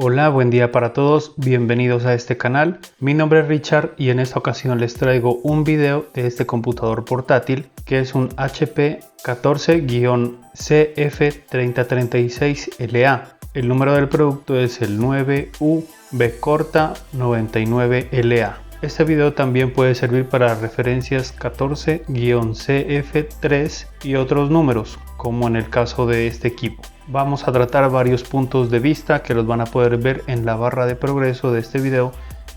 Hola, buen día para todos, bienvenidos a este canal. Mi nombre es Richard y en esta ocasión les traigo un video de este computador portátil que es un HP 14-CF3036LA. El número del producto es el 9UB99LA. Este video también puede servir para referencias 14-CF3 y otros números, como en el caso de este equipo. Vamos a tratar varios puntos de vista que los van a poder ver en la barra de progreso de este video.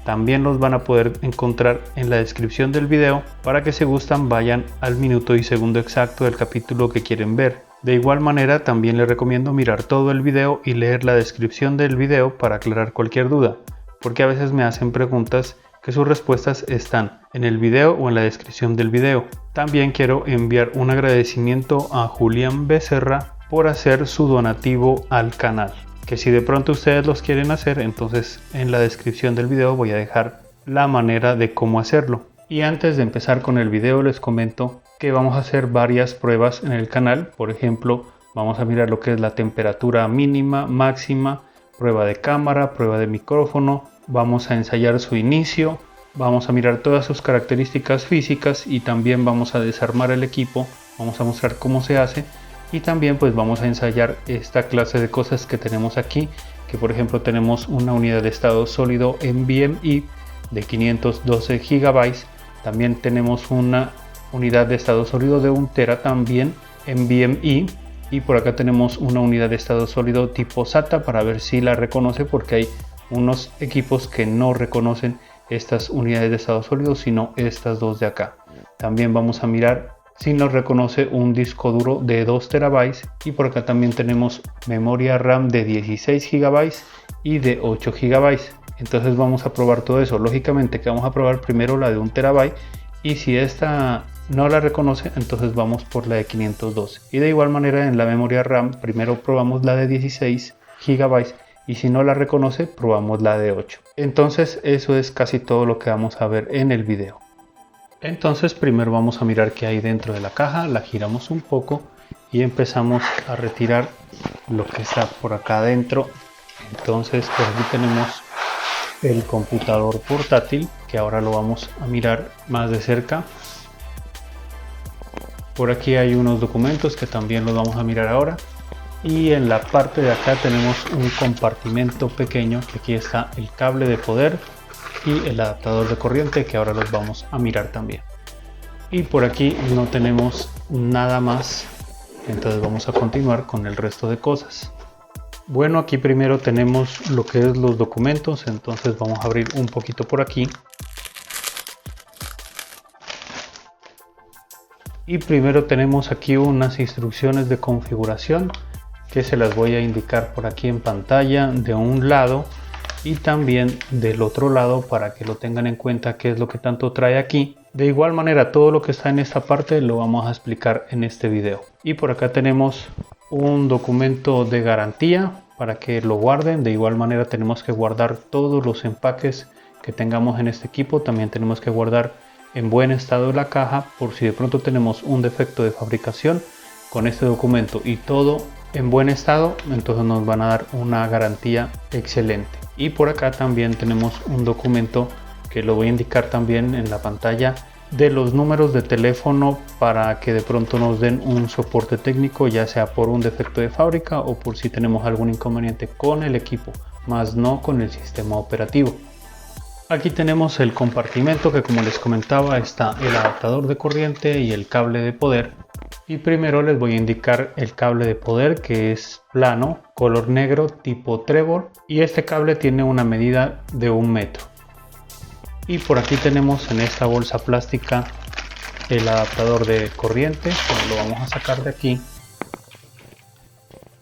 También los van a poder encontrar en la descripción del video para que si gustan vayan al minuto y segundo exacto del capítulo que quieren ver. De igual manera también les recomiendo mirar todo el video y leer la descripción del video para aclarar cualquier duda, porque a veces me hacen preguntas que sus respuestas están en el video o en la descripción del video. También quiero enviar un agradecimiento a Julián Becerra por hacer su donativo al canal, que si de pronto ustedes los quieren hacer, entonces en la descripción del video voy a dejar la manera de cómo hacerlo. Y antes de empezar con el video les comento que vamos a hacer varias pruebas en el canal. Por ejemplo, vamos a mirar lo que es la temperatura mínima, máxima, prueba de cámara, prueba de micrófono, vamos a ensayar su inicio, vamos a mirar todas sus características físicas y también vamos a desarmar el equipo, vamos a mostrar cómo se hace. Y también pues vamos a ensayar esta clase de cosas que tenemos aquí, que por ejemplo tenemos una unidad de estado sólido NVMe de 512 GB, también tenemos una unidad de estado sólido de 1 TB también NVMe, y por acá tenemos una unidad de estado sólido tipo SATA para ver si la reconoce, porque hay unos equipos que no reconocen estas unidades de estado sólido sino estas dos de acá. También vamos a mirar si nos reconoce un disco duro de 2 TB, y por acá también tenemos memoria RAM de 16 GB y de 8 GB. Entonces vamos a probar todo eso. Lógicamente que vamos a probar primero la de 1 TB, y si esta no la reconoce entonces vamos por la de 512. Y de igual manera en la memoria RAM primero probamos la de 16 GB y si no la reconoce probamos la de 8. Entonces eso es casi todo lo que vamos a ver en el video. Entonces primero vamos a mirar qué hay dentro de la caja, la giramos un poco y empezamos a retirar lo que está por acá adentro. Entonces por aquí tenemos el computador portátil, que ahora lo vamos a mirar más de cerca. Por aquí hay unos documentos que también los vamos a mirar ahora. Y en la parte de acá tenemos un compartimento pequeño, que aquí está el cable de poder y el adaptador de corriente, que ahora los vamos a mirar también. Y por aquí no tenemos nada más, entonces vamos a continuar con el resto de cosas. Bueno, aquí primero tenemos lo que es los documentos, entonces vamos a abrir un poquito por aquí. Y primero tenemos aquí unas instrucciones de configuración que se las voy a indicar por aquí en pantalla de un lado y también del otro lado para que lo tengan en cuenta qué es lo que tanto trae aquí. De igual manera todo lo que está en esta parte lo vamos a explicar en este video. Y por acá tenemos un documento de garantía para que lo guarden. De igual manera tenemos que guardar todos los empaques que tengamos en este equipo. También tenemos que guardar en buen estado la caja por si de pronto tenemos un defecto de fabricación. Con este documento y todo en buen estado, entonces nos van a dar una garantía excelente. Y por acá también tenemos un documento que lo voy a indicar también en la pantalla, de los números de teléfono para que de pronto nos den un soporte técnico, ya sea por un defecto de fábrica o por si tenemos algún inconveniente con el equipo, más no con el sistema operativo. Aquí tenemos el compartimento que, como les comentaba, está el adaptador de corriente y el cable de poder. Y primero les voy a indicar el cable de poder, que es plano, color negro, tipo trébol, y este cable tiene una medida de 1 metro. Y por aquí tenemos en esta bolsa plástica el adaptador de corriente, lo vamos a sacar de aquí.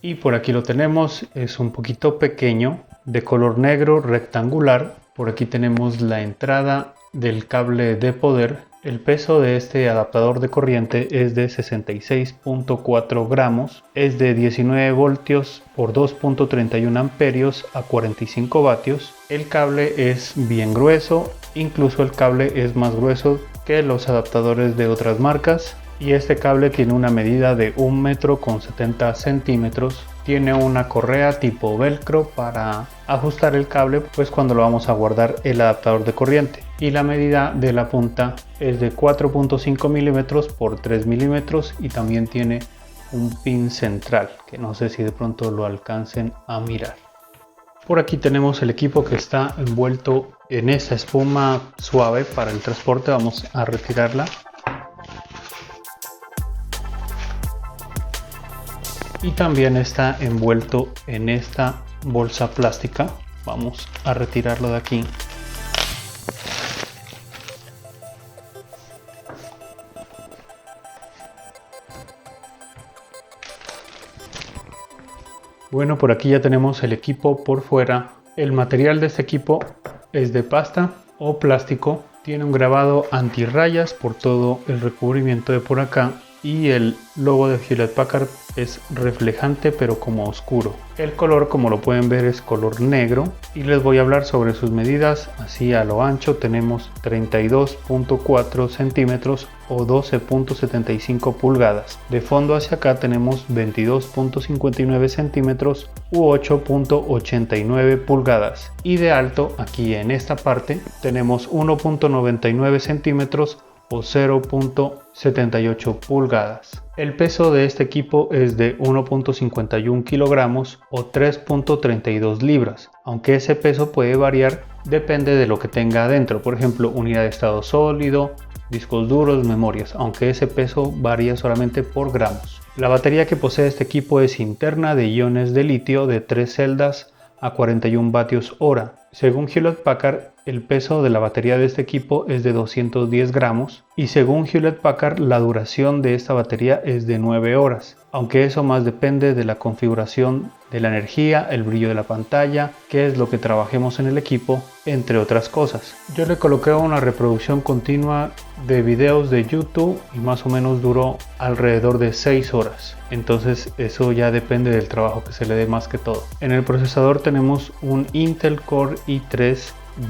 Y por aquí lo tenemos, es un poquito pequeño, de color negro, rectangular. Por aquí tenemos la entrada del cable de poder. El peso de este adaptador de corriente es de 66.4 gramos, es de 19 voltios por 2.31 amperios a 45 vatios. El cable es bien grueso, incluso el cable es más grueso que los adaptadores de otras marcas. Y este cable tiene una medida de 1 metro con 70 centímetros tiene una correa tipo velcro para ajustar el cable pues cuando lo vamos a guardar el adaptador de corriente, y la medida de la punta es de 4.5 milímetros por 3 milímetros y también tiene un pin central que no sé si de pronto lo alcancen a mirar. Por aquí tenemos el equipo que está envuelto en esta espuma suave para el transporte. Vamos a retirarla. Y también está envuelto en esta bolsa plástica. Vamos a retirarlo de aquí. Bueno, por aquí ya tenemos el equipo por fuera. El material de este equipo es de pasta o plástico. Tiene un grabado antirrayas por todo el recubrimiento de por acá. Y el logo de Hewlett Packard es reflejante pero como oscuro. El color, como lo pueden ver, es color negro. Y les voy a hablar sobre sus medidas. Así a lo ancho tenemos 32.4 centímetros o 12.75 pulgadas. De fondo hacia acá tenemos 22.59 centímetros u 8.89 pulgadas. Y de alto, aquí en esta parte, tenemos 1.99 centímetros o 0.78 pulgadas. El peso de este equipo es de 1.51 kilogramos o 3.32 libras, aunque ese peso puede variar, depende de lo que tenga adentro, por ejemplo unidad de estado sólido, discos duros, memorias, aunque ese peso varía solamente por gramos. La batería que posee este equipo es interna de iones de litio de 3 celdas a 41 vatios hora. Según Hewlett Packard, el peso de la batería de este equipo es de 210 gramos y según Hewlett Packard la duración de esta batería es de 9 horas, aunque eso más depende de la configuración de la energía, el brillo de la pantalla, qué es lo que trabajemos en el equipo, entre otras cosas. Yo le coloqué una reproducción continua de videos de YouTube y más o menos duró alrededor de 6 horas. Entonces eso ya depende del trabajo que se le dé más que todo. En el procesador tenemos un Intel Core i3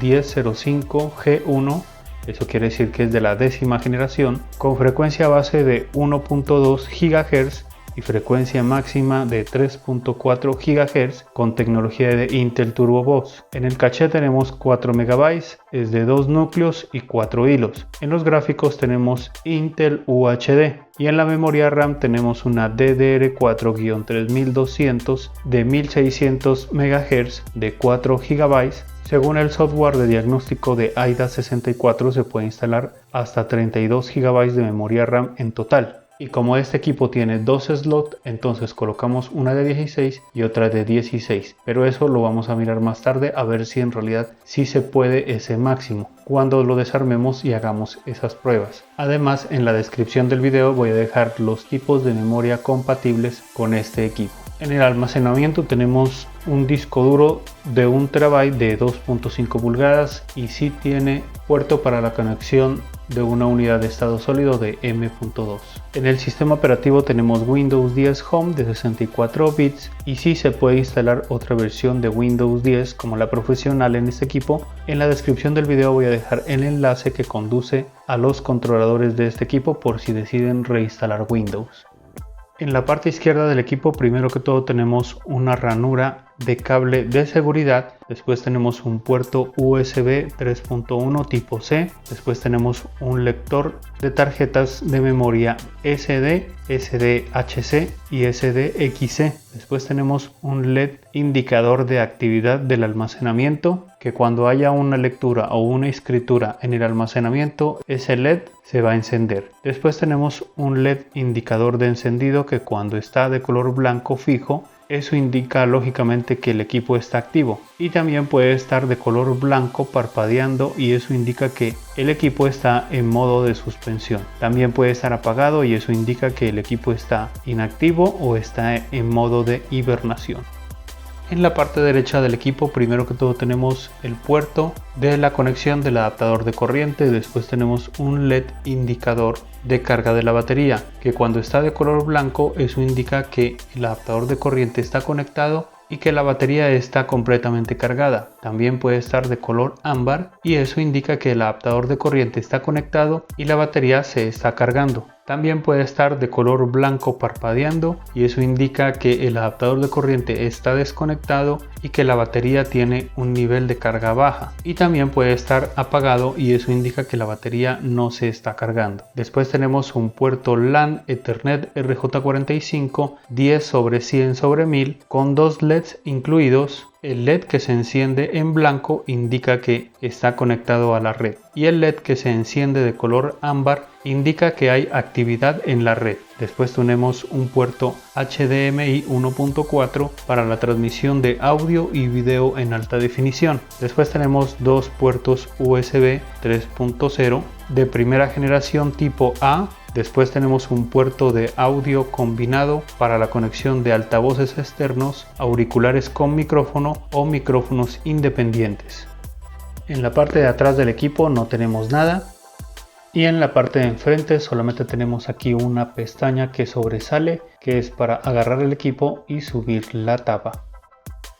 1005G1, eso quiere decir que es de la 10ª generación, con frecuencia base de 1.2 GHz y frecuencia máxima de 3.4 GHz con tecnología de Intel Turbo Bus. En el caché tenemos 4 MB, es de 2 núcleos y 4 hilos. En los gráficos tenemos Intel UHD y en la memoria RAM tenemos una DDR4-3200 de 1600 MHz de 4 GB. Según el software de diagnóstico de AIDA64 se puede instalar hasta 32 GB de memoria RAM en total. Y como este equipo tiene dos slots, entonces colocamos una de 16 y otra de 16. Pero eso lo vamos a mirar más tarde a ver si en realidad sí se puede ese máximo cuando lo desarmemos y hagamos esas pruebas. Además, en la descripción del video voy a dejar los tipos de memoria compatibles con este equipo. En el almacenamiento tenemos un disco duro de 1 TB de 2.5 pulgadas y sí tiene puerto para la conexión de una unidad de estado sólido de M.2. En el sistema operativo tenemos Windows 10 Home de 64 bits y sí se puede instalar otra versión de Windows 10 como la profesional en este equipo. En la descripción del video voy a dejar el enlace que conduce a los controladores de este equipo por si deciden reinstalar Windows. En la parte izquierda del equipo primero que todo tenemos una ranura de cable de seguridad, después tenemos un puerto USB 3.1 tipo C, después tenemos un lector de tarjetas de memoria SD, SDHC y SDXC, después tenemos un LED indicador de actividad del almacenamiento, que cuando haya una lectura o una escritura en el almacenamiento ese LED se va a encender. Después tenemos un LED indicador de encendido que cuando está de color blanco fijo, eso indica lógicamente que el equipo está activo, y también puede estar de color blanco parpadeando y eso indica que el equipo está en modo de suspensión. También puede estar apagado y eso indica que el equipo está inactivo o está en modo de hibernación. En la parte derecha del equipo primero que todo tenemos el puerto de la conexión del adaptador de corriente, después tenemos un LED indicador de carga de la batería, que cuando está de color blanco eso indica que el adaptador de corriente está conectado y que la batería está completamente cargada. También puede estar de color ámbar y eso indica que el adaptador de corriente está conectado y la batería se está cargando. También puede estar de color blanco parpadeando y eso indica que el adaptador de corriente está desconectado y que la batería tiene un nivel de carga baja. Y también puede estar apagado y eso indica que la batería no se está cargando. Después tenemos un puerto LAN Ethernet RJ45 10/100/1000 con dos LEDs incluidos. El LED que se enciende en blanco indica que está conectado a la red y el LED que se enciende de color ámbar indica que hay actividad en la red. Después tenemos un puerto HDMI 1.4 para la transmisión de audio y video en alta definición. Después tenemos dos puertos USB 3.0 de primera generación tipo A. Después tenemos un puerto de audio combinado para la conexión de altavoces externos, auriculares con micrófono o micrófonos independientes. En la parte de atrás del equipo no tenemos nada. Y en la parte de enfrente solamente tenemos aquí una pestaña que sobresale, que es para agarrar el equipo y subir la tapa.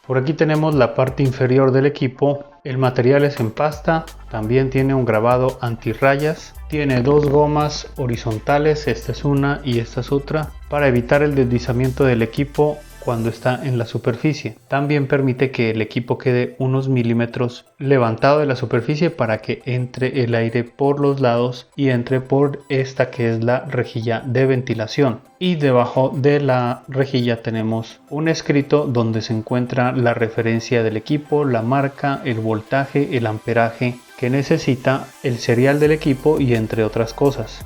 Por aquí tenemos la parte inferior del equipo. El material es en pasta, también tiene un grabado antirrayas, tiene dos gomas horizontales, esta es una y esta es otra, para evitar el deslizamiento del equipo cuando está en la superficie. También permite que el equipo quede unos milímetros levantado de la superficie para que entre el aire por los lados y entre por esta que es la rejilla de ventilación. Y debajo de la rejilla tenemos un escrito donde se encuentra la referencia del equipo, la marca, el voltaje, el amperaje que necesita, el serial del equipo y entre otras cosas.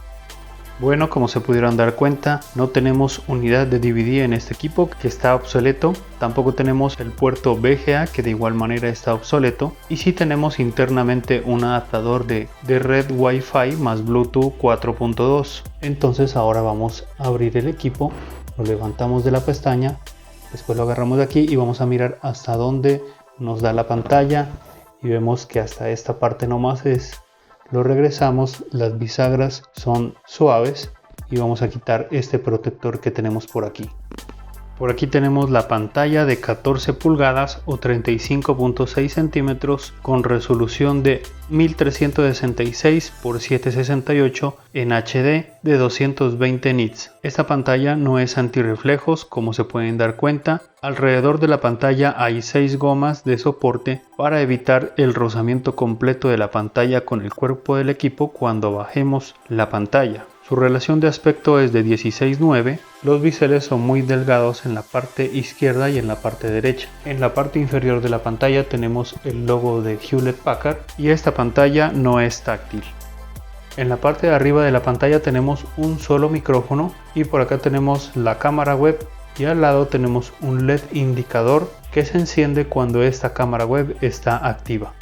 Bueno, como se pudieron dar cuenta, no tenemos unidad de DVD en este equipo que está obsoleto. Tampoco tenemos el puerto VGA que de igual manera está obsoleto. Y sí tenemos internamente un adaptador de red Wi-Fi más Bluetooth 4.2. Entonces ahora vamos a abrir el equipo, lo levantamos de la pestaña, después lo agarramos de aquí y vamos a mirar hasta dónde nos da la pantalla. Y vemos que hasta esta parte nomás es. Lo regresamos, las bisagras son suaves y vamos a quitar este protector que tenemos por aquí. Por aquí tenemos la pantalla de 14 pulgadas o 35.6 centímetros con resolución de 1366 x 768 en HD de 220 nits. Esta pantalla no es antirreflejos, como se pueden dar cuenta. Alrededor de la pantalla hay 6 gomas de soporte para evitar el rozamiento completo de la pantalla con el cuerpo del equipo cuando bajemos la pantalla. Su relación de aspecto es de 16:9. Los biseles son muy delgados en la parte izquierda y en la parte derecha. En la parte inferior de la pantalla tenemos el logo de Hewlett Packard y esta pantalla no es táctil. En la parte de arriba de la pantalla tenemos un solo micrófono y por acá tenemos la cámara web y al lado tenemos un LED indicador que se enciende cuando esta cámara web está activa.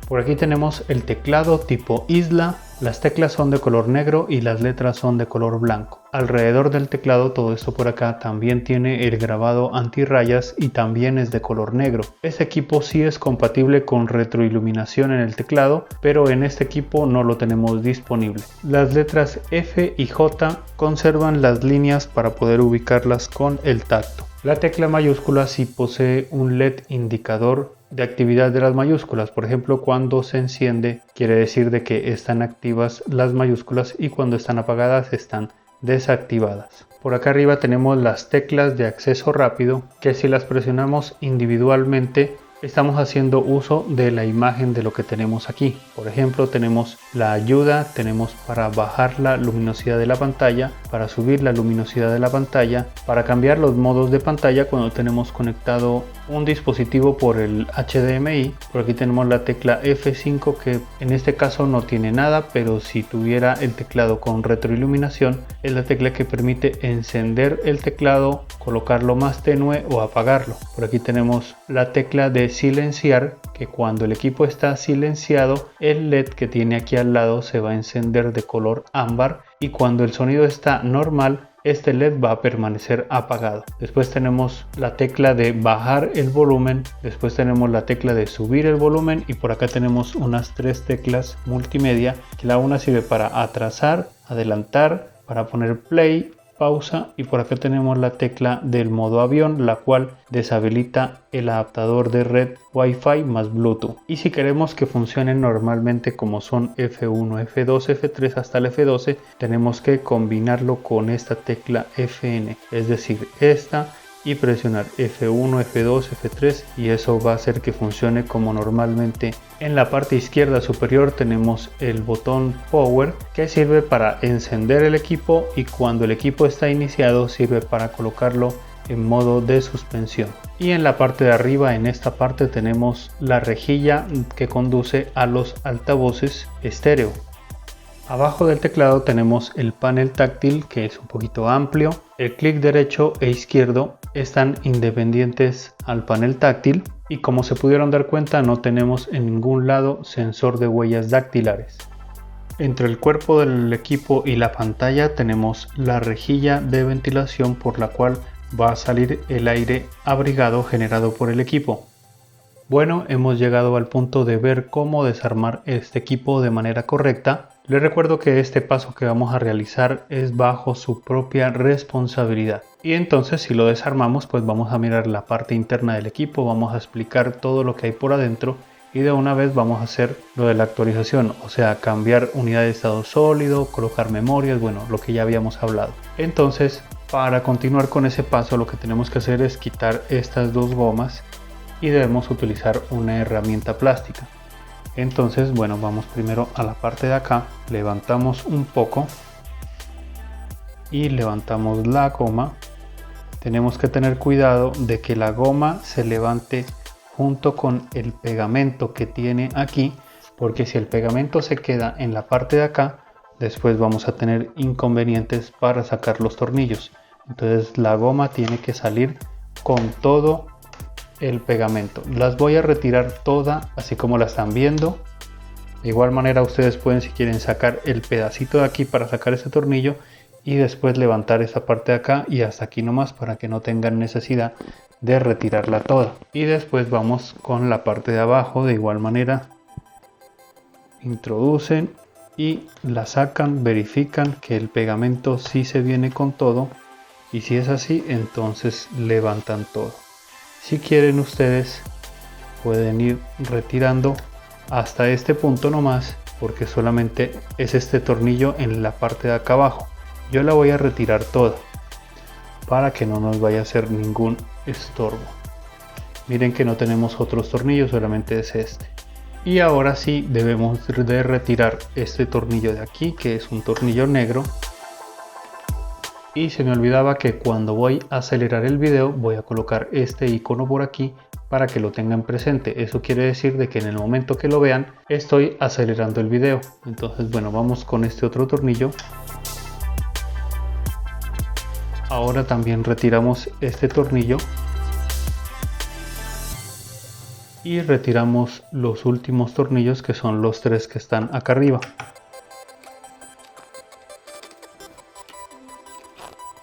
Por aquí tenemos el teclado tipo isla. Las teclas son de color negro y las letras son de color blanco. Alrededor del teclado, todo esto por acá, también tiene el grabado antirrayas y también es de color negro. Este equipo sí es compatible con retroiluminación en el teclado, pero en este equipo no lo tenemos disponible. Las letras F y J conservan las líneas para poder ubicarlas con el tacto. La tecla mayúscula sí posee un LED indicador de actividad de las mayúsculas. Por ejemplo, cuando se enciende quiere decir de que están activas las mayúsculas y cuando están apagadas están desactivadas. Por acá arriba tenemos las teclas de acceso rápido que si las presionamos individualmente estamos haciendo uso de la imagen de lo que tenemos aquí. Por ejemplo, tenemos la ayuda, tenemos para bajar la luminosidad de la pantalla, para subir la luminosidad de la pantalla, para cambiar los modos de pantalla cuando tenemos conectado un dispositivo por el HDMI. Por aquí tenemos la tecla F5 que en este caso no tiene nada, pero si tuviera el teclado con retroiluminación es la tecla que permite encender el teclado, colocarlo más tenue o apagarlo. Por aquí tenemos la tecla de silenciar, que cuando el equipo está silenciado el LED que tiene aquí al lado se va a encender de color ámbar y cuando el sonido está normal este LED va a permanecer apagado. Después tenemos la tecla de bajar el volumen, después tenemos la tecla de subir el volumen y por acá tenemos unas 3 teclas multimedia que la una sirve para atrasar, adelantar, para poner play, pausa y por acá tenemos la tecla del modo avión, la cual deshabilita el adaptador de red Wi-Fi más Bluetooth. Y si queremos que funcionen normalmente como son F1, F2, F3 hasta el F12, tenemos que combinarlo con esta tecla FN, es decir, esta, y presionar F1, F2, F3 y eso va a hacer que funcione como normalmente. En la parte izquierda superior tenemos el botón Power, que sirve para encender el equipo, y cuando el equipo está iniciado sirve para colocarlo en modo de suspensión. Y en la parte de arriba, en esta parte, tenemos la rejilla que conduce a los altavoces estéreo. Abajo del teclado tenemos el panel táctil, que es un poquito amplio. El clic derecho e izquierdo están independientes al panel táctil y como se pudieron dar cuenta no tenemos en ningún lado sensor de huellas dactilares. Entre el cuerpo del equipo y la pantalla tenemos la rejilla de ventilación por la cual va a salir el aire abrigado generado por el equipo. Bueno, hemos llegado al punto de ver cómo desarmar este equipo de manera correcta. Les recuerdo que este paso que vamos a realizar es bajo su propia responsabilidad. Y entonces si lo desarmamos, pues vamos a mirar la parte interna del equipo, vamos a explicar todo lo que hay por adentro y de una vez vamos a hacer lo de la actualización, o sea, cambiar unidad de estado sólido, colocar memorias, bueno, lo que ya habíamos hablado. Entonces, para continuar con ese paso, lo que tenemos que hacer es quitar estas dos gomas y debemos utilizar una herramienta plástica. Entonces, bueno, vamos primero a la parte de acá, levantamos un poco y levantamos la goma. Tenemos que tener cuidado de que la goma se levante junto con el pegamento que tiene aquí, porque si el pegamento se queda en la parte de acá, después vamos a tener inconvenientes para sacar los tornillos. Entonces la goma tiene que salir con todo el pegamento. Las voy a retirar toda así como la están viendo. De igual manera ustedes pueden, si quieren, sacar el pedacito de aquí para sacar ese tornillo y después levantar esta parte de acá y hasta aquí nomás para que no tengan necesidad de retirarla toda. Y después vamos con la parte de abajo, de igual manera introducen y la sacan, verifican que el pegamento sí se viene con todo y si es así, entonces levantan todo. Si quieren ustedes pueden ir retirando hasta este punto nomás, porque solamente es este tornillo en la parte de acá abajo. Yo la voy a retirar toda para que no nos vaya a hacer ningún estorbo. Miren que no tenemos otros tornillos, solamente es este. Y ahora sí debemos de retirar este tornillo de aquí, que es un tornillo negro. Y se me olvidaba que cuando voy a acelerar el video voy a colocar este icono por aquí para que lo tengan presente. Eso quiere decir de que en el momento que lo vean estoy acelerando el video. Entonces bueno, vamos con este otro tornillo. Ahora también retiramos este tornillo y retiramos los últimos tornillos, que son los tres que están acá arriba.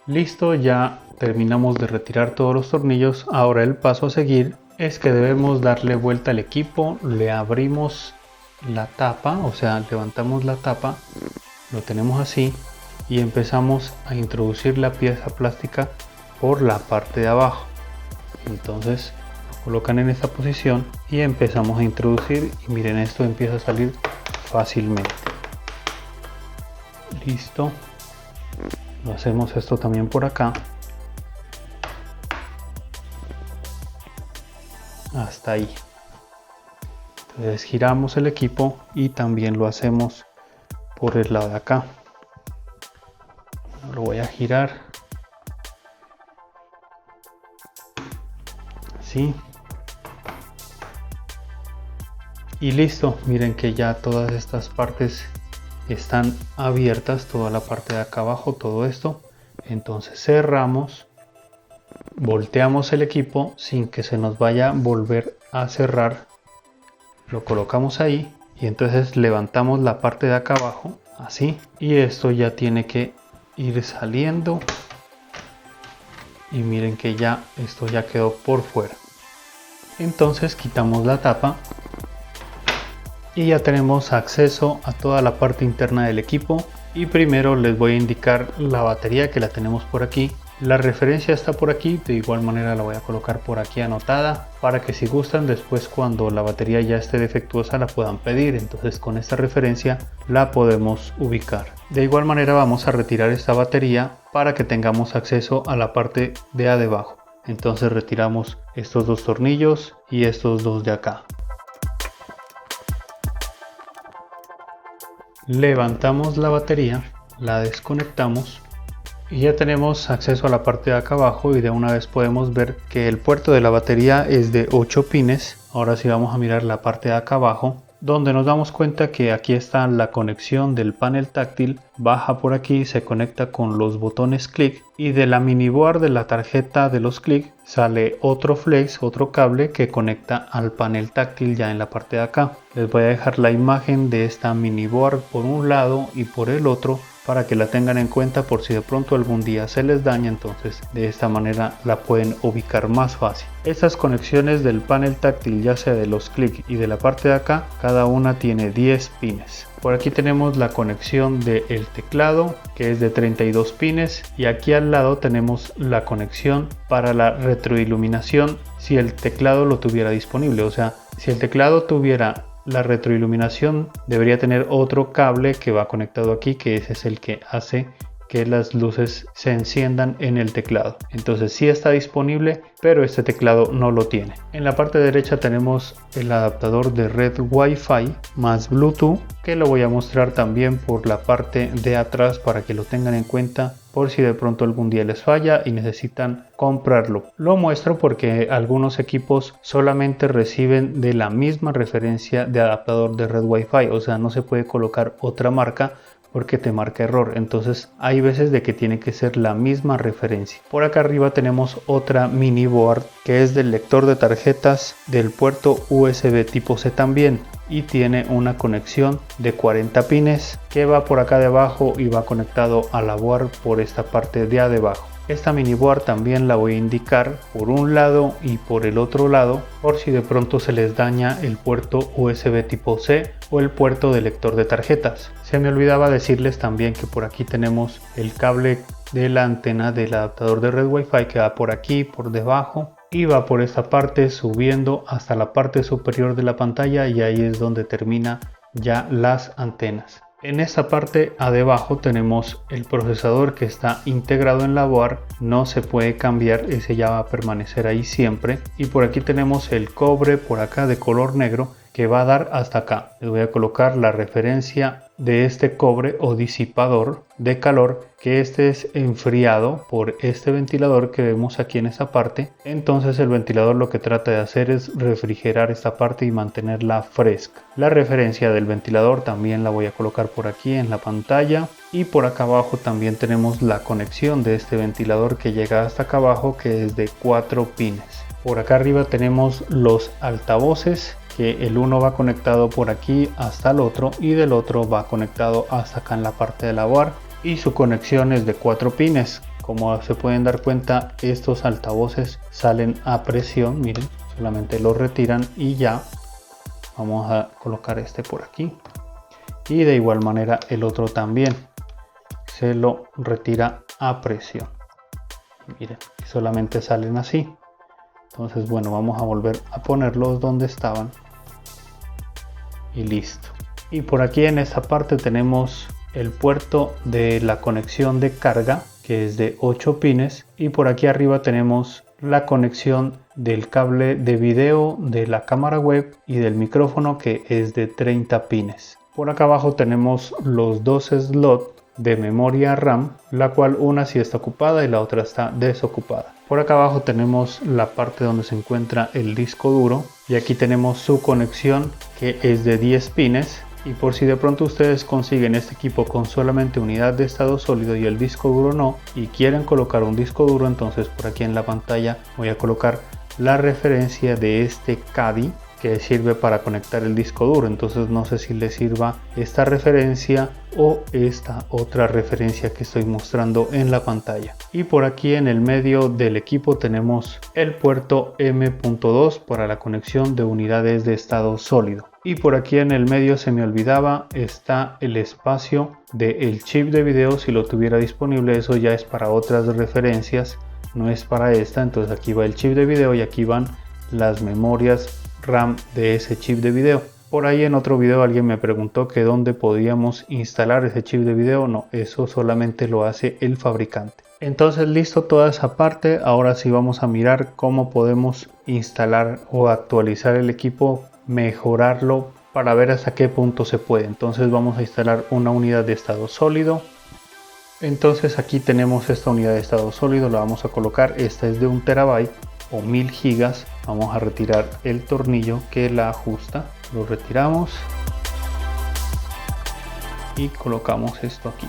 Listo, ya terminamos de retirar todos los tornillos. Ahora el paso a seguir es que debemos darle vuelta al equipo, le abrimos la tapa, o sea, levantamos la tapa, lo tenemos así y empezamos a introducir la pieza plástica por la parte de abajo. Entonces lo colocan en esta posición y empezamos a introducir y miren, esto empieza a salir fácilmente. Listo. Lo hacemos esto también por acá. Hasta ahí. Entonces giramos el equipo y también lo hacemos por el lado de acá. Lo voy a girar. Así. Y listo. Miren que ya todas estas partes están abiertas, toda la parte de acá abajo, todo esto. Entonces cerramos, volteamos el equipo sin que se nos vaya a volver a cerrar, lo colocamos ahí y entonces levantamos la parte de acá abajo así, y esto ya tiene que ir saliendo y miren que ya esto ya quedó por fuera. Entonces quitamos la tapa y ya tenemos acceso a toda la parte interna del equipo y primero les voy a indicar la batería, que la tenemos por aquí. La referencia está por aquí, de igual manera la voy a colocar por aquí anotada para que si gustan después cuando la batería ya esté defectuosa la puedan pedir. Entonces con esta referencia la podemos ubicar. De igual manera vamos a retirar esta batería para que tengamos acceso a la parte de abajo. Entonces retiramos estos dos tornillos y estos dos de acá. Levantamos la batería, la desconectamos y ya tenemos acceso a la parte de acá abajo, y de una vez podemos ver que el puerto de la batería es de 8 pines. Ahora sí vamos a mirar la parte de acá abajo, donde nos damos cuenta que aquí está la conexión del panel táctil. Baja por aquí, se conecta con los botones clic, y de la mini board de la tarjeta de los clic sale otro flex, otro cable que conecta al panel táctil ya en la parte de acá. Les voy a dejar la imagen de esta mini board por un lado y por el otro para que la tengan en cuenta por si de pronto algún día se les daña. Entonces de esta manera la pueden ubicar más fácil. Estas conexiones del panel táctil, ya sea de los clic y de la parte de acá, cada una tiene 10 pines. Por aquí tenemos la conexión del teclado, que es de 32 pines, y aquí al lado tenemos la conexión para la retroiluminación si el teclado lo tuviera disponible. O sea, si el teclado tuviera la retroiluminación, debería tener otro cable que va conectado aquí, que ese es el que hace que las luces se enciendan en el teclado. Entonces sí está disponible, pero este teclado no lo tiene. En la parte derecha tenemos el adaptador de red Wi-Fi más Bluetooth, que lo voy a mostrar también por la parte de atrás para que lo tengan en cuenta por si de pronto algún día les falla y necesitan comprarlo. Lo muestro porque algunos equipos solamente reciben de la misma referencia de adaptador de red Wi-Fi, o sea, no se puede colocar otra marca porque te marca error. Entonces hay veces de que tiene que ser la misma referencia. Por acá arriba tenemos otra mini board que es del lector de tarjetas del puerto USB tipo C también, y tiene una conexión de 40 pines que va por acá debajo y va conectado a la board por esta parte de abajo. Esta mini board también la voy a indicar por un lado y por el otro lado por si de pronto se les daña el puerto USB tipo C o el puerto de lector de tarjetas. Se me olvidaba decirles también que por aquí tenemos el cable de la antena del adaptador de red Wi-Fi que va por aquí, por debajo, y va por esta parte subiendo hasta la parte superior de la pantalla, y ahí es donde termina ya las antenas. En esta parte abajo tenemos el procesador que está integrado en la board, no se puede cambiar, ese ya va a permanecer ahí siempre. Y por aquí tenemos el cobre por acá de color negro que va a dar hasta acá. Les voy a colocar la referencia de este cobre o disipador de calor, que este es enfriado por este ventilador que vemos aquí en esta parte. Entonces el ventilador lo que trata de hacer es refrigerar esta parte y mantenerla fresca. La referencia del ventilador también la voy a colocar por aquí en la pantalla, y por acá abajo también tenemos la conexión de este ventilador que llega hasta acá abajo, que es de 4 pines. Por acá arriba tenemos los altavoces, que el uno va conectado por aquí hasta el otro y del otro va conectado hasta acá en la parte de la board, y su conexión es de 4 pines. Como se pueden dar cuenta, estos altavoces salen a presión, miren, solamente los retiran y ya. Vamos a colocar este por aquí, y de igual manera el otro también se lo retira a presión, miren, solamente salen así. Entonces bueno, vamos a volver a ponerlos donde estaban y listo. Y por aquí en esta parte tenemos el puerto de la conexión de carga, que es de 8 pines, y por aquí arriba tenemos la conexión del cable de video de la cámara web y del micrófono, que es de 30 pines. Por acá abajo tenemos los dos slots de memoria RAM, la cual una sí está ocupada y la otra está desocupada. Por acá abajo tenemos la parte donde se encuentra el disco duro, y aquí tenemos su conexión, que es de 10 pines. Y por si de pronto ustedes consiguen este equipo con solamente unidad de estado sólido y el disco duro no, y quieren colocar un disco duro, entonces por aquí en la pantalla voy a colocar la referencia de este CADI que sirve para conectar el disco duro. Entonces no sé si le sirva esta referencia o esta otra referencia que estoy mostrando en la pantalla. Y por aquí en el medio del equipo tenemos el puerto M.2 para la conexión de unidades de estado sólido. Y por aquí en el medio se me olvidaba, está el espacio del chip de video. Si lo tuviera disponible, eso ya es para otras referencias, no es para esta. Entonces aquí va el chip de video y aquí van las memorias RAM de ese chip de video. Por ahí en otro video alguien me preguntó que dónde podíamos instalar ese chip de video. No, eso solamente lo hace el fabricante. Entonces listo toda esa parte. Ahora sí vamos a mirar cómo podemos instalar o actualizar el equipo, mejorarlo para ver hasta qué punto se puede. Entonces vamos a instalar una unidad de estado sólido. Entonces aquí tenemos esta unidad de estado sólido, la vamos a colocar. Esta es de 1 terabyte o 1000 gigas. Vamos a retirar el tornillo que la ajusta, lo retiramos y colocamos esto aquí.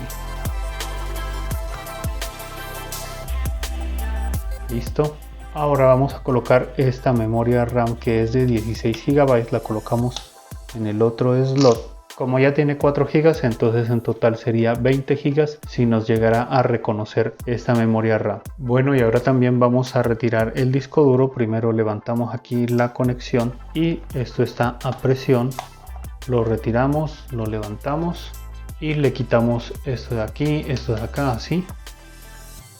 Listo. Ahora vamos a colocar esta memoria RAM que es de 16 GB, la colocamos en el otro slot. Como ya tiene 4 GB, entonces en total sería 20 GB si nos llegara a reconocer esta memoria RAM. Bueno, y ahora también vamos a retirar el disco duro. Primero levantamos aquí la conexión y esto está a presión. Lo retiramos, lo levantamos y le quitamos esto de aquí, esto de acá, así.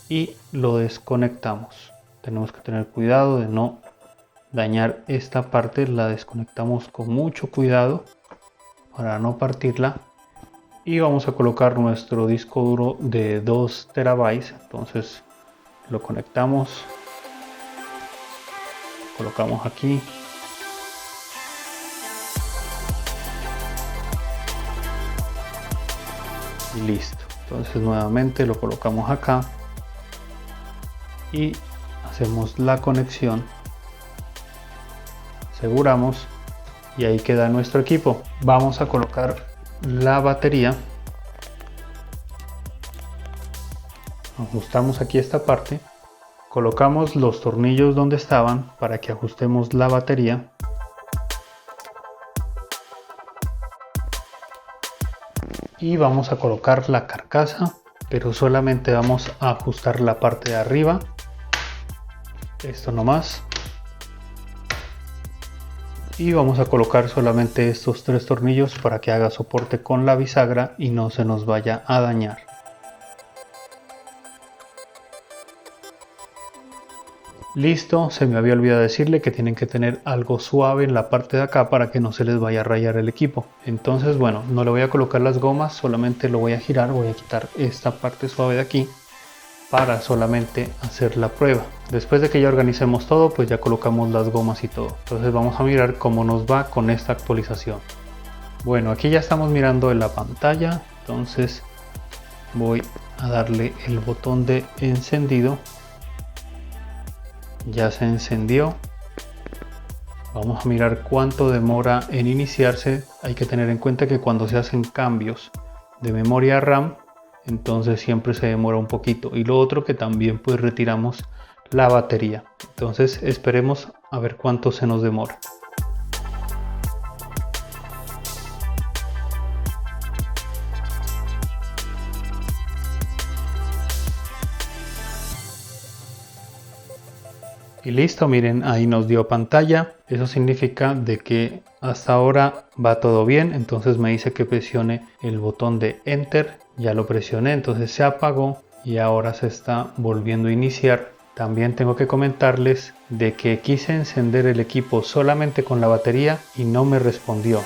Y lo desconectamos. Tenemos que tener cuidado de no dañar esta parte. La desconectamos con mucho cuidado para no partirla. Y vamos a colocar nuestro disco duro de 2 terabytes. Entonces lo conectamos, colocamos aquí. Y listo. Entonces nuevamente lo colocamos acá y hacemos la conexión, aseguramos y ahí queda nuestro equipo. Vamos a colocar la batería, ajustamos aquí esta parte, colocamos los tornillos donde estaban para que ajustemos la batería. Y vamos a colocar la carcasa, pero solamente vamos a ajustar la parte de arriba. Esto nomás. Y vamos a colocar solamente estos 3 tornillos para que haga soporte con la bisagra y no se nos vaya a dañar. Listo, se me había olvidado decirle que tienen que tener algo suave en la parte de acá para que no se les vaya a rayar el equipo. Entonces bueno, no le voy a colocar las gomas, solamente lo voy a girar, voy a quitar esta parte suave de aquí para solamente hacer la prueba. Después de que ya organicemos todo, pues ya colocamos las gomas y todo. Entonces vamos a mirar cómo nos va con esta actualización. Bueno, aquí ya estamos mirando en la pantalla, entonces voy a darle el botón de encendido. Ya se encendió. Vamos a mirar cuánto demora en iniciarse. Hay que tener en cuenta que cuando se hacen cambios de memoria RAM, entonces siempre se demora un poquito. Y lo otro que también pues retiramos la batería. Entonces esperemos a ver cuánto se nos demora. Y listo, miren, ahí nos dio pantalla. Eso significa de que hasta ahora va todo bien. Entonces me dice que presione el botón de Enter. Ya lo presioné, entonces se apagó y ahora se está volviendo a iniciar. También tengo que comentarles de que quise encender el equipo solamente con la batería y no me respondió.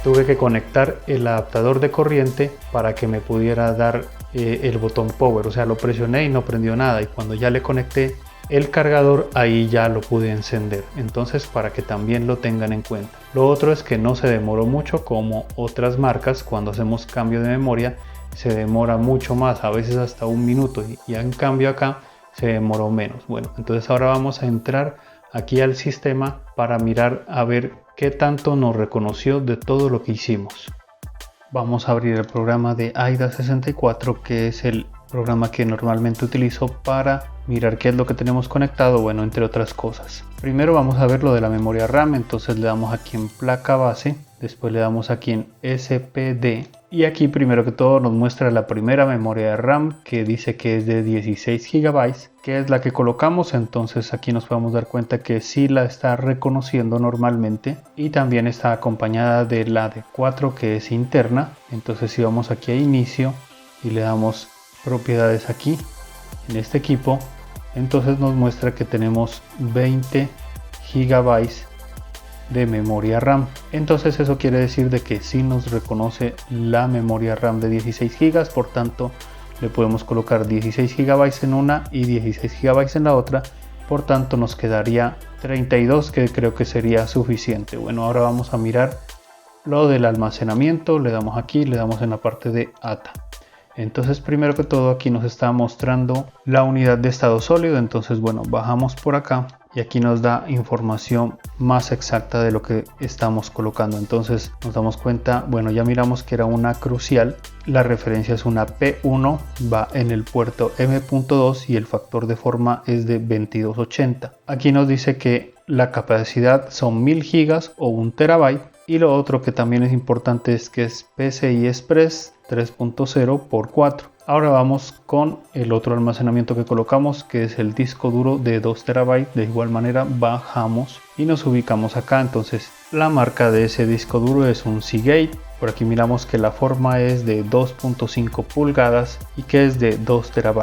Tuve que conectar el adaptador de corriente para que me pudiera dar el botón power, o sea, lo presioné y no prendió nada, y cuando ya le conecté el cargador, ahí ya lo pude encender. Entonces, para que también lo tengan en cuenta. Lo otro es que no se demoró mucho como otras marcas. Cuando hacemos cambio de memoria se demora mucho más, a veces hasta 1 minuto, y en cambio acá se demoró menos. Bueno, entonces ahora vamos a entrar aquí al sistema para mirar a ver qué tanto nos reconoció de todo lo que hicimos. Vamos a abrir el programa de AIDA64, que es el programa que normalmente utilizo para mirar qué es lo que tenemos conectado, bueno, entre otras cosas. Primero vamos a ver lo de la memoria RAM, entonces le damos aquí en placa base, después le damos aquí en SPD Y aquí primero que todo nos muestra la primera memoria de RAM, que dice que es de 16 GB, que es la que colocamos. Entonces aquí nos podemos dar cuenta que sí la está reconociendo normalmente, y también está acompañada de la de 4 que es interna. Entonces si vamos aquí a inicio y le damos propiedades aquí en este equipo, entonces nos muestra que tenemos 20 GB de memoria RAM. Entonces eso quiere decir de que sí nos reconoce la memoria RAM de 16 GB, por tanto le podemos colocar 16 GB en una y 16 GB en la otra, por tanto nos quedaría 32, que creo que sería suficiente. Bueno, ahora vamos a mirar lo del almacenamiento. Le damos aquí, le damos en la parte de ATA. Entonces primero que todo aquí nos está mostrando la unidad de estado sólido. Entonces bueno, bajamos por acá y aquí nos da información más exacta de lo que estamos colocando. Entonces nos damos cuenta, bueno, ya miramos que era una crucial, la referencia es una P1, va en el puerto M.2 y el factor de forma es de 2280. Aquí nos dice que la capacidad son 1000 GB o 1 TB. Y lo otro que también es importante es que es PCI Express 3.0 por 4. Ahora vamos con el otro almacenamiento que colocamos, que es el disco duro de 2 TB. De igual manera bajamos y nos ubicamos acá. Entonces la marca de ese disco duro es un Seagate. Por aquí miramos que la forma es de 2.5 pulgadas y que es de 2 TB.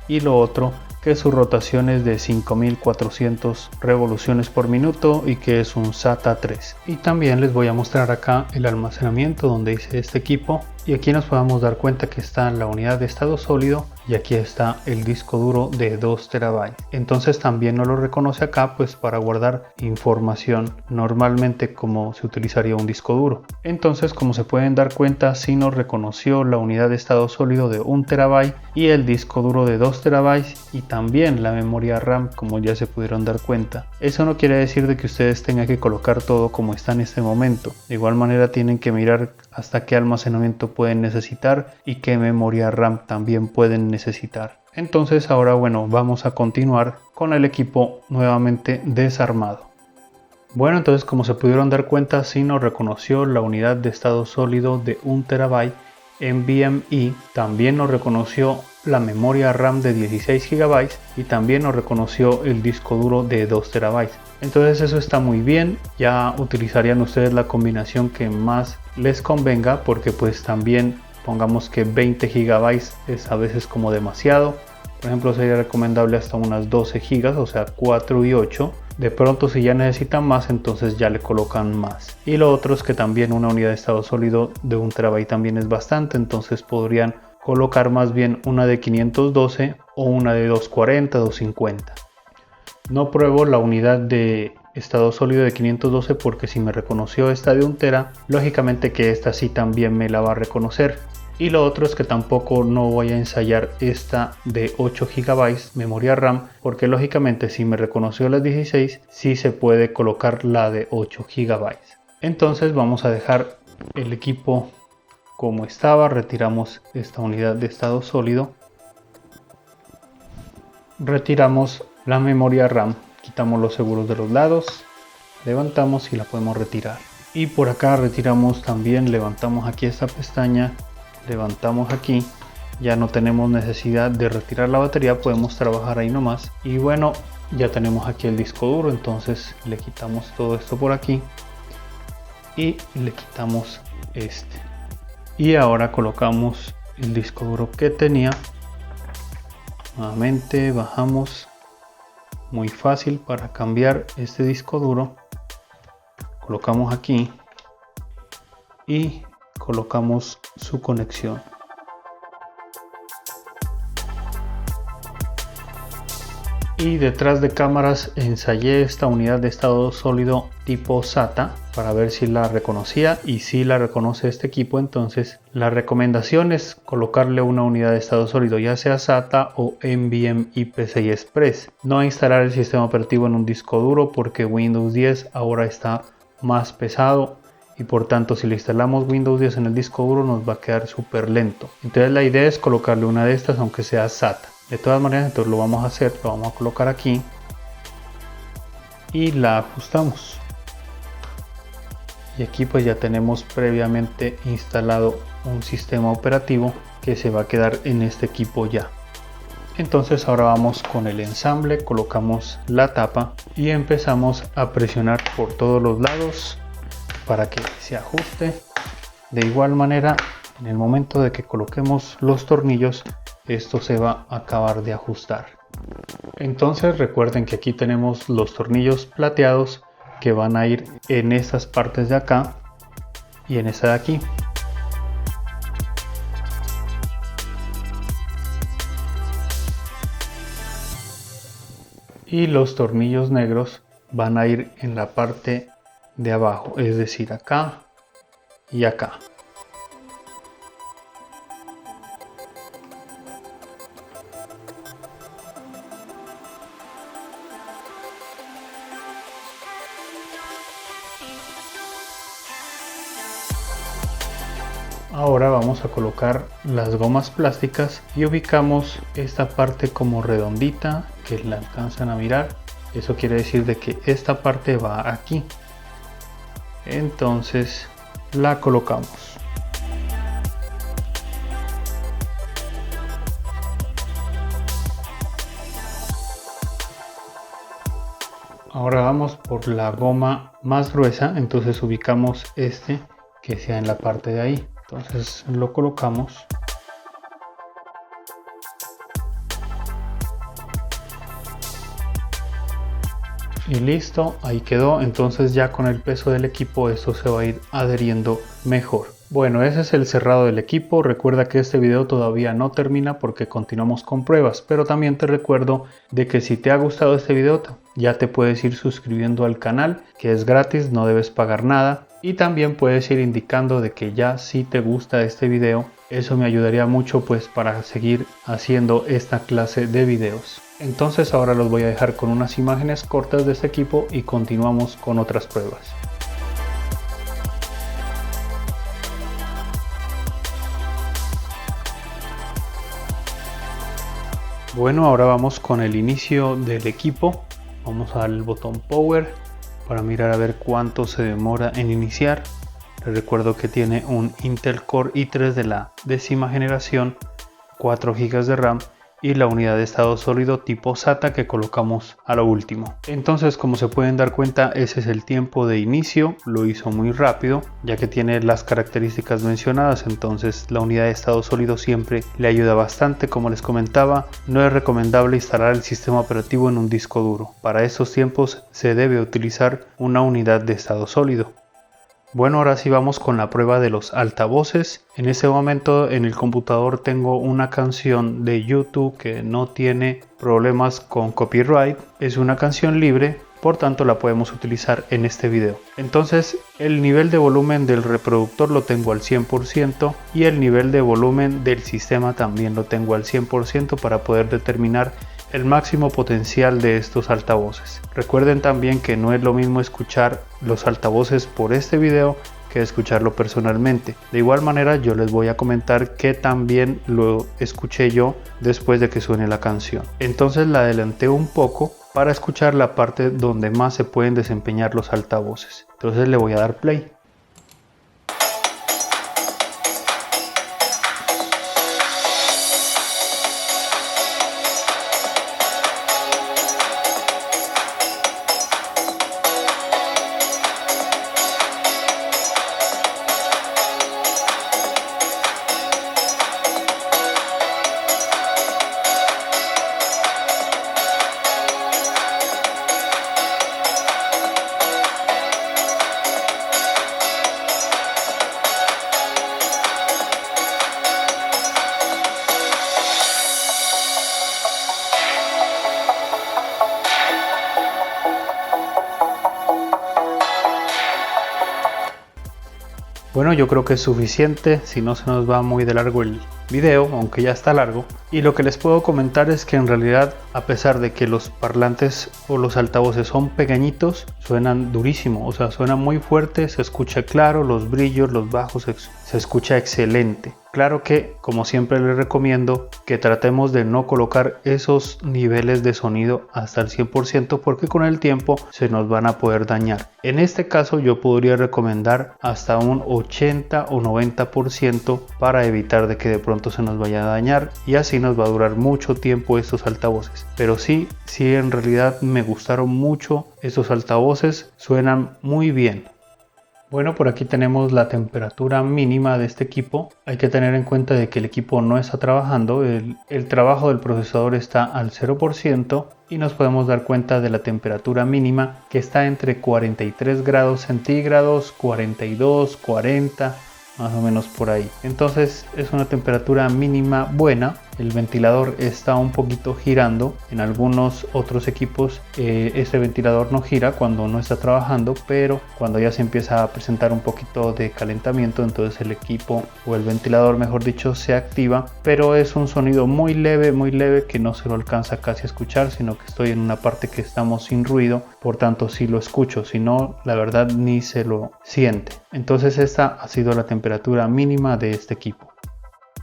Y lo otro, que su rotación es de 5400 revoluciones por minuto y que es un SATA 3. Y también les voy a mostrar acá el almacenamiento donde hice este equipo, y aquí nos podemos dar cuenta que está la unidad de estado sólido y aquí está el disco duro de 2 TB. Entonces también no lo reconoce acá, pues para guardar información normalmente como se utilizaría un disco duro. Entonces, como se pueden dar cuenta, sí nos reconoció la unidad de estado sólido de 1 TB y el disco duro de 2 TB y también la memoria RAM, como ya se pudieron dar cuenta. Eso no quiere decir de que ustedes tengan que colocar todo como está en este momento. De igual manera tienen que mirar hasta qué almacenamiento pueden necesitar y qué memoria RAM también pueden necesitar. Entonces ahora bueno, vamos a continuar con el equipo nuevamente desarmado. Bueno, entonces como se pudieron dar cuenta, sí nos reconoció la unidad de estado sólido de 1 TB NVMe, también nos reconoció la memoria RAM de 16 GB y también nos reconoció el disco duro de 2 TB. Entonces eso está muy bien. Ya utilizarían ustedes la combinación que más les convenga, porque pues también pongamos que 20 GB es a veces como demasiado. Por ejemplo, sería recomendable hasta unas 12 GB, o sea 4 y 8. De pronto si ya necesitan más, entonces ya le colocan más. Y lo otro es que también una unidad de estado sólido de 1 TB también es bastante, entonces podrían colocar más bien una de 512 o una de 240, 250. No pruebo la unidad de estado sólido de 512 porque si me reconoció esta de 1 TB, lógicamente que esta sí también me la va a reconocer. Y lo otro es que tampoco no voy a ensayar esta de 8 GB memoria RAM, porque lógicamente si me reconoció las 16, sí se puede colocar la de 8 GB. Entonces vamos a dejar el equipo como estaba. Retiramos esta unidad de estado sólido, retiramos la memoria RAM, quitamos los seguros de los lados, levantamos y la podemos retirar. Y por acá retiramos también, levantamos aquí esta pestaña, levantamos aquí, ya no tenemos necesidad de retirar la batería, podemos trabajar ahí nomás. Y bueno, ya tenemos aquí el disco duro, entonces le quitamos todo esto por aquí y le quitamos este. Y ahora colocamos el disco duro que tenía. Nuevamente bajamos, muy fácil para cambiar este disco duro. Colocamos aquí y colocamos su conexión. Y detrás de cámaras ensayé esta unidad de estado sólido tipo SATA para ver si la reconocía, y si la reconoce este equipo. Entonces la recomendación es colocarle una unidad de estado sólido, ya sea SATA o NVMe PCI Express. No instalar el sistema operativo en un disco duro, porque Windows 10 ahora está más pesado y por tanto si le instalamos Windows 10 en el disco duro nos va a quedar súper lento. Entonces la idea es colocarle una de estas aunque sea SATA. De todas maneras, entonces lo vamos a hacer, lo vamos a colocar aquí y la ajustamos. Y aquí pues ya tenemos previamente instalado un sistema operativo que se va a quedar en este equipo ya. Entonces ahora vamos con el ensamble, colocamos la tapa y empezamos a presionar por todos los lados para que se ajuste. De igual manera, en el momento de que coloquemos los tornillos, esto se va a acabar de ajustar. Entonces recuerden que aquí tenemos los tornillos plateados que van a ir en estas partes de acá y en esta de aquí. Y los tornillos negros van a ir en la parte de abajo, es decir, acá y acá. Ahora vamos a colocar las gomas plásticas y ubicamos esta parte como redondita, que la alcanzan a mirar. Eso quiere decir de que esta parte va aquí. Entonces la colocamos. Ahora vamos por la goma más gruesa, entonces ubicamos este que sea en la parte de ahí. Entonces lo colocamos. Y listo, ahí quedó. Entonces ya con el peso del equipo esto se va a ir adheriendo mejor. Bueno, ese es el cerrado del equipo. Recuerda que este video todavía no termina porque continuamos con pruebas, pero también te recuerdo de que si te ha gustado este video ya te puedes ir suscribiendo al canal, que es gratis, no debes pagar nada, y también puedes ir indicando de que ya si te gusta este video. Eso me ayudaría mucho pues para seguir haciendo esta clase de videos. Entonces ahora los voy a dejar con unas imágenes cortas de este equipo y continuamos con otras pruebas. Bueno, ahora vamos con el inicio del equipo. Vamos a dar el botón Power para mirar a ver cuánto se demora en iniciar. Les recuerdo que tiene un Intel Core i3 de la 10ª generación, 4 GB de RAM y la unidad de estado sólido tipo SATA que colocamos a lo último. Entonces, como se pueden dar cuenta, ese es el tiempo de inicio. Lo hizo muy rápido ya que tiene las características mencionadas. Entonces la unidad de estado sólido siempre le ayuda bastante. Como les comentaba, no es recomendable instalar el sistema operativo en un disco duro. Para estos tiempos se debe utilizar una unidad de estado sólido. Bueno, ahora sí vamos con la prueba de los altavoces. En este momento en el computador tengo una canción de YouTube que no tiene problemas con copyright. Es una canción libre, por tanto la podemos utilizar en este video. Entonces el nivel de volumen del reproductor lo tengo al 100% y el nivel de volumen del sistema también lo tengo al 100% para poder determinar el máximo potencial de estos altavoces. Recuerden también que no es lo mismo escuchar los altavoces por este video que escucharlo personalmente. De igual manera yo les voy a comentar que también lo escuché yo después de que suene la canción. Entonces la adelanté un poco para escuchar la parte donde más se pueden desempeñar los altavoces. Entonces le voy a dar play. Bueno, yo creo que es suficiente, si no se nos va muy de largo el video, aunque ya está largo. Y lo que les puedo comentar es que en realidad, a pesar de que los parlantes o los altavoces son pequeñitos, suenan durísimo, o sea, suena muy fuerte, se escucha claro, los brillos, los bajos, se escucha excelente. Claro que, como siempre les recomiendo, que tratemos de no colocar esos niveles de sonido hasta el 100% porque con el tiempo se nos van a poder dañar. En este caso yo podría recomendar hasta un 80 o 90% para evitar de que de pronto se nos vaya a dañar y así nos va a durar mucho tiempo estos altavoces. Pero sí en realidad me gustaron mucho estos altavoces, suenan muy bien. Bueno, por aquí tenemos la temperatura mínima de este equipo. Hay que tener en cuenta de que el equipo no está trabajando, el trabajo del procesador está al 0% y nos podemos dar cuenta de la temperatura mínima que está entre 43 grados centígrados, 42, 40, más o menos por ahí. Entonces es una temperatura mínima buena. El ventilador está un poquito girando. En algunos otros equipos este ventilador no gira cuando no está trabajando, pero cuando ya se empieza a presentar un poquito de calentamiento, entonces el equipo o el ventilador, mejor dicho, se activa. Pero es un sonido muy leve que no se lo alcanza casi a escuchar, sino que estoy en una parte que estamos sin ruido, por tanto sí lo escucho, si no la verdad ni se lo siente. Entonces esta ha sido la temperatura mínima de este equipo.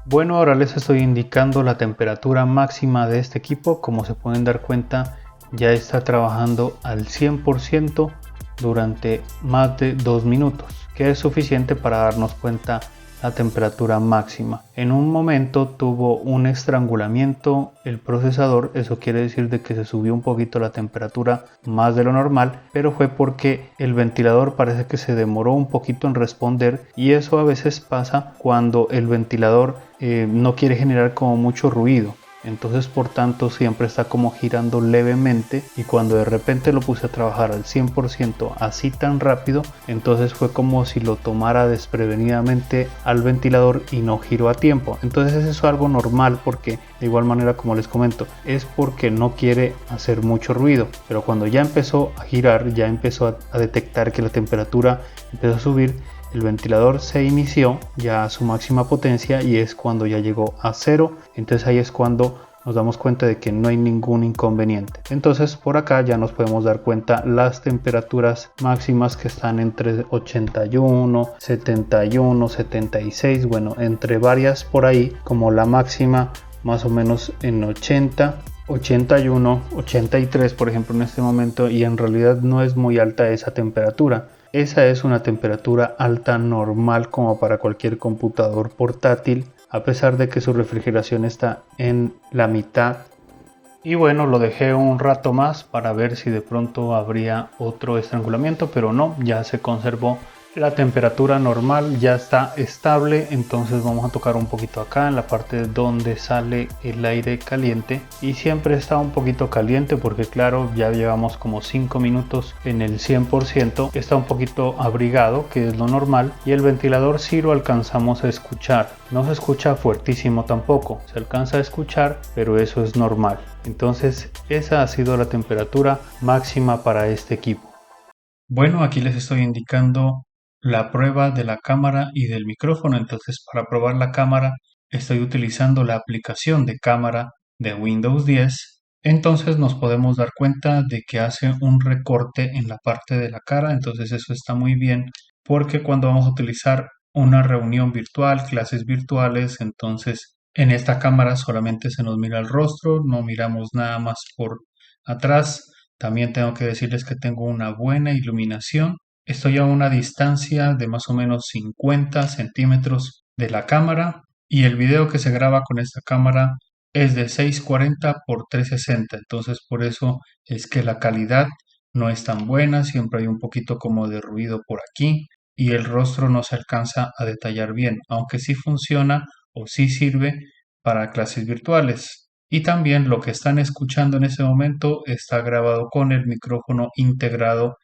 Bueno, ahora les estoy indicando la temperatura máxima de este equipo. Como se pueden dar cuenta, ya está trabajando al 100% durante más de 2 minutos, que es suficiente para darnos cuenta la temperatura máxima. En un momento tuvo un estrangulamiento el procesador, eso quiere decir de que se subió un poquito la temperatura más de lo normal, pero fue porque el ventilador parece que se demoró un poquito en responder, y eso a veces pasa cuando el ventilador no quiere generar como mucho ruido. Entonces por tanto siempre está como girando levemente, y cuando de repente lo puse a trabajar al 100% así tan rápido, entonces fue como si lo tomara desprevenidamente al ventilador y no giró a tiempo. Entonces eso es algo normal, porque de igual manera, como les comento, es porque no quiere hacer mucho ruido, pero cuando ya empezó a girar, ya empezó a detectar que la temperatura empezó a subir, el ventilador se inició ya a su máxima potencia y es cuando ya llegó a 0. Entonces ahí es cuando nos damos cuenta de que no hay ningún inconveniente. Entonces por acá ya nos podemos dar cuenta las temperaturas máximas que están entre 81, 71, 76, bueno, entre varias por ahí, como la máxima más o menos en 80, 81, 83 por ejemplo en este momento, y en realidad no es muy alta esa temperatura. Esa es una temperatura alta normal como para cualquier computador portátil, a pesar de que su refrigeración está en la mitad. Y bueno, lo dejé un rato más para ver si de pronto habría otro estrangulamiento, pero no, ya se conservó la temperatura normal, ya está estable. Entonces vamos a tocar un poquito acá en la parte donde sale el aire caliente, y siempre está un poquito caliente porque claro, ya llevamos como 5 minutos en el 100%, está un poquito abrigado, que es lo normal, y el ventilador sí lo alcanzamos a escuchar, no se escucha fuertísimo tampoco, se alcanza a escuchar, pero eso es normal. Entonces esa ha sido la temperatura máxima para este equipo. Bueno, aquí les estoy indicando la prueba de la cámara y del micrófono. Entonces, para probar la cámara estoy utilizando la aplicación de cámara de Windows 10. Entonces nos podemos dar cuenta de que hace un recorte en la parte de la cara. Entonces eso está muy bien, porque cuando vamos a utilizar una reunión virtual, clases virtuales, entonces en esta cámara solamente se nos mira el rostro, no miramos nada más por atrás. También tengo que decirles que tengo una buena iluminación. Estoy a una distancia de más o menos 50 centímetros de la cámara, y el video que se graba con esta cámara es de 640 por 360. Entonces por eso es que la calidad no es tan buena, siempre hay un poquito como de ruido por aquí y el rostro no se alcanza a detallar bien, aunque sí funciona o sí sirve para clases virtuales. Y también lo que están escuchando en ese momento está grabado con el micrófono integrado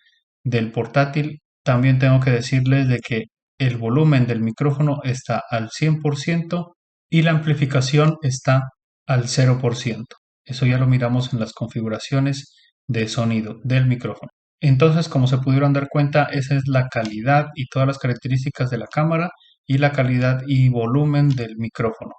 del portátil. También tengo que decirles de que el volumen del micrófono está al 100% y la amplificación está al 0%. Eso ya lo miramos en las configuraciones de sonido del micrófono. Entonces, como se pudieron dar cuenta, esa es la calidad y todas las características de la cámara y la calidad y volumen del micrófono.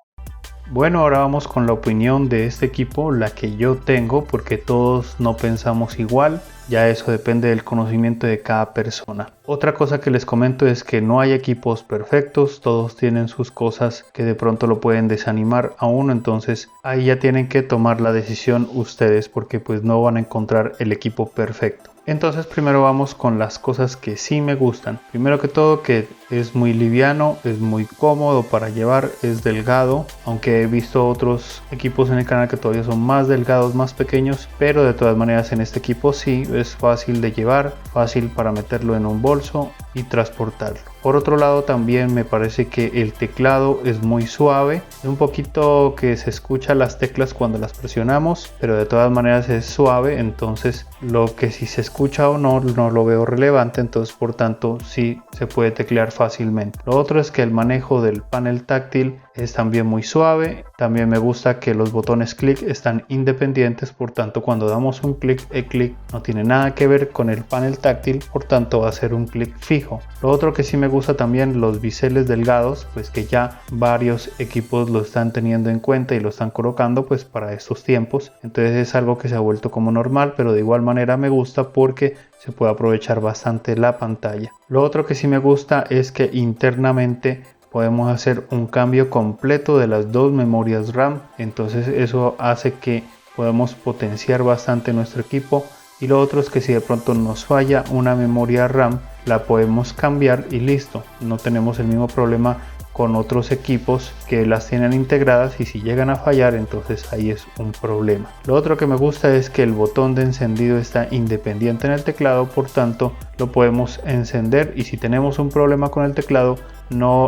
Bueno, ahora vamos con la opinión de este equipo, la que yo tengo, porque todos no pensamos igual. Ya eso depende del conocimiento de cada persona. Otra cosa que les comento es que no hay equipos perfectos, todos tienen sus cosas que de pronto lo pueden desanimar a uno, entonces ahí ya tienen que tomar la decisión ustedes porque pues no van a encontrar el equipo perfecto. Entonces primero vamos con las cosas que sí me gustan. Primero que todo, que es muy liviano, es muy cómodo para llevar, es delgado, aunque he visto otros equipos en el canal que todavía son más delgados, más pequeños, pero de todas maneras en este equipo sí es fácil de llevar, fácil para meterlo en un bolso y transportarlo. Por otro lado, también me parece que el teclado es muy suave, es un poquito que se escucha las teclas cuando las presionamos, pero de todas maneras es suave, entonces lo que si se escucha o no lo veo relevante, entonces por tanto sí se puede teclear fácilmente. Lo otro es que el manejo del panel táctil es también muy suave. También me gusta que los botones clic están independientes, por tanto cuando damos un clic, el clic no tiene nada que ver con el panel táctil, por tanto va a ser un clic fijo. Lo otro que sí me gusta también, los biseles delgados, pues que ya varios equipos lo están teniendo en cuenta y lo están colocando pues para estos tiempos, entonces es algo que se ha vuelto como normal, pero de igual manera me gusta porque se puede aprovechar bastante la pantalla. Lo otro que sí me gusta es que internamente podemos hacer un cambio completo de las dos memorias RAM, entonces eso hace que podamos potenciar bastante nuestro equipo. Y lo otro es que si de pronto nos falla una memoria RAM, la podemos cambiar y listo, no tenemos el mismo problema con otros equipos que las tienen integradas, y si llegan a fallar entonces ahí es un problema. Lo otro que me gusta es que el botón de encendido está independiente en el teclado, por tanto lo podemos encender, y si tenemos un problema con el teclado,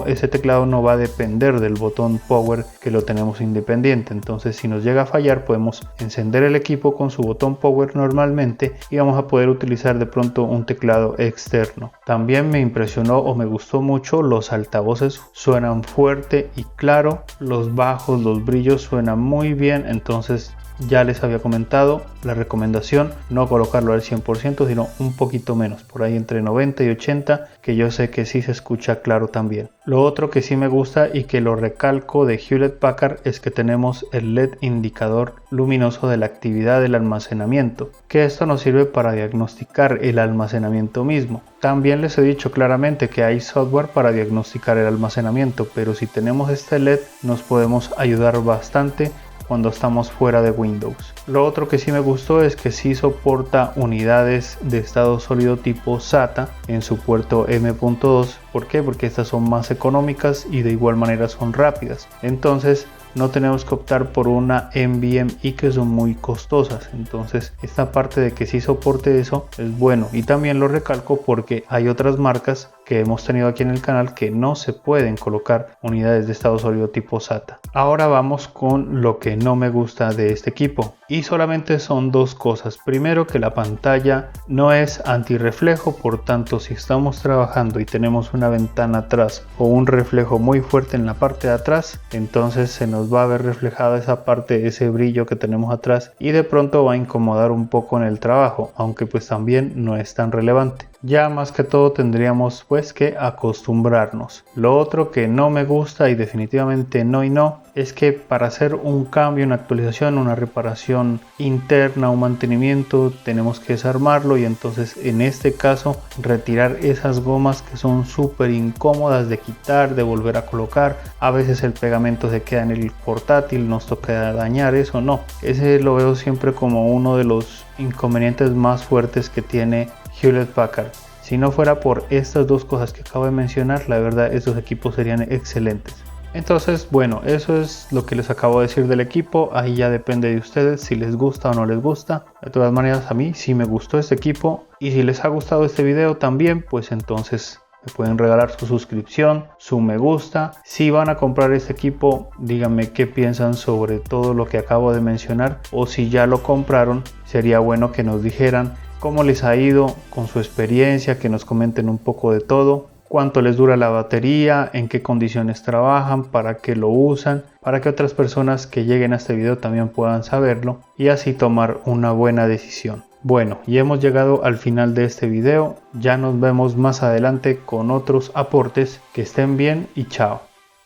ese teclado no va a depender del botón power que lo tenemos independiente. Entonces si nos llega a fallar podemos encender el equipo con su botón power normalmente y vamos a poder utilizar de pronto un teclado externo. También me impresionó o me gustó mucho los altavoces, suenan fuerte y claro, los bajos, los brillos suenan muy bien, entonces ya les había comentado la recomendación no colocarlo al 100% sino un poquito menos, por ahí entre 90 y 80, que yo sé que sí se escucha claro también. Lo otro que sí me gusta y que lo recalco de Hewlett Packard es que tenemos el LED indicador luminoso de la actividad del almacenamiento, que esto nos sirve para diagnosticar el almacenamiento mismo. También les he dicho claramente que hay software para diagnosticar el almacenamiento, pero si tenemos este LED nos podemos ayudar bastante cuando estamos fuera de Windows. Lo otro que sí me gustó es que sí soporta unidades de estado sólido tipo SATA en su puerto M.2. ¿Por qué? Porque estas son más económicas y de igual manera son rápidas. Entonces no tenemos que optar por una NVMe que son muy costosas. Entonces esta parte de que sí soporte eso es bueno, y también lo recalco porque hay otras marcas que hemos tenido aquí en el canal que no se pueden colocar unidades de estado sólido tipo SATA. Ahora vamos con lo que no me gusta de este equipo, y solamente son dos cosas. Primero, que la pantalla no es antirreflejo, por tanto si estamos trabajando y tenemos una ventana atrás o un reflejo muy fuerte en la parte de atrás, entonces se nos va a ver reflejada esa parte, ese brillo que tenemos atrás, y de pronto va a incomodar un poco en el trabajo, aunque pues también no es tan relevante. Ya más que todo tendríamos pues que acostumbrarnos. Lo otro que no me gusta, y definitivamente no y no, es que para hacer un cambio, una actualización, una reparación interna, un mantenimiento, tenemos que desarmarlo, y entonces en este caso retirar esas gomas que son súper incómodas de quitar, de volver a colocar. A veces el pegamento se queda en el portátil, nos toca dañar eso. No, ese lo veo siempre como uno de los inconvenientes más fuertes que tiene Hewlett Packard. Si no fuera por estas dos cosas que acabo de mencionar, la verdad estos equipos serían excelentes. Entonces bueno, eso es lo que les acabo de decir del equipo. Ahí ya depende de ustedes si les gusta o no les gusta. De todas maneras, a mí sí me gustó este equipo, y si les ha gustado este video también, pues entonces me pueden regalar su suscripción, su me gusta. Si van a comprar este equipo, díganme qué piensan sobre todo lo que acabo de mencionar, o si ya lo compraron, sería bueno que nos dijeran cómo les ha ido con su experiencia, que nos comenten un poco de todo, cuánto les dura la batería, en qué condiciones trabajan, para qué lo usan, para que otras personas que lleguen a este video también puedan saberlo y así tomar una buena decisión. Bueno, y hemos llegado al final de este video. Ya nos vemos más adelante con otros aportes. Que estén bien y chao.